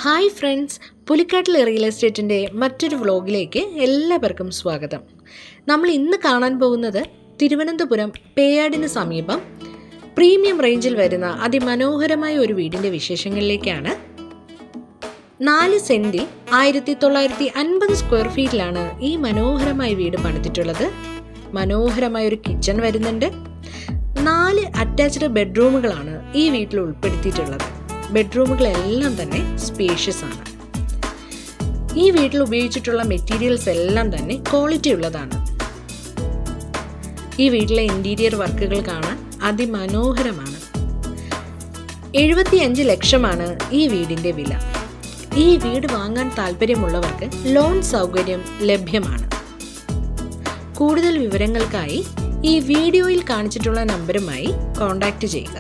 Hi friends, Pulikkattil real എസ്റ്റേറ്റിൻ്റെ മറ്റൊരു വ്ലോഗിലേക്ക് എല്ലാവർക്കും സ്വാഗതം. നമ്മൾ ഇന്ന് കാണാൻ പോകുന്നത് തിരുവനന്തപുരം പേയാടിന് സമീപം പ്രീമിയം റേഞ്ചിൽ വരുന്ന അതിമനോഹരമായ ഒരു വീടിൻ്റെ വിശേഷങ്ങളിലേക്കാണ്. 4 സെൻറ്റിൽ 1950 സ്ക്വയർ ഫീറ്റിലാണ് ഈ മനോഹരമായ വീട് പണിതിട്ടുള്ളത്. മനോഹരമായ ഒരു കിച്ചൺ വരുന്നുണ്ട്. 4 അറ്റാച്ച്ഡ് ബെഡ്റൂമുകളാണ് ഈ വീട്ടിൽ ഉൾപ്പെടുത്തിയിട്ടുള്ളത്. ബെഡ്റൂമുകളെല്ലാം തന്നെ സ്പേഷ്യസ് ആണ്. ഈ വീട്ടിൽ ഉപയോഗിച്ചിട്ടുള്ള മെറ്റീരിയൽസ് എല്ലാം തന്നെ ക്വാളിറ്റി ഉള്ളതാണ്. ഈ വീട്ടിലെ ഇൻറ്റീരിയർ വർക്കുകൾ കാണാൻ അതിമനോഹരമാണ്. 75 ലക്ഷമാണ് ഈ വീടിൻ്റെ വില. ഈ വീട് വാങ്ങാൻ താല്പര്യമുള്ളവർക്ക് ലോൺ സൗകര്യം ലഭ്യമാണ്. കൂടുതൽ വിവരങ്ങൾക്കായി ഈ വീഡിയോയിൽ കാണിച്ചിട്ടുള്ള നമ്പറുമായി കോൺടാക്റ്റ് ചെയ്യുക.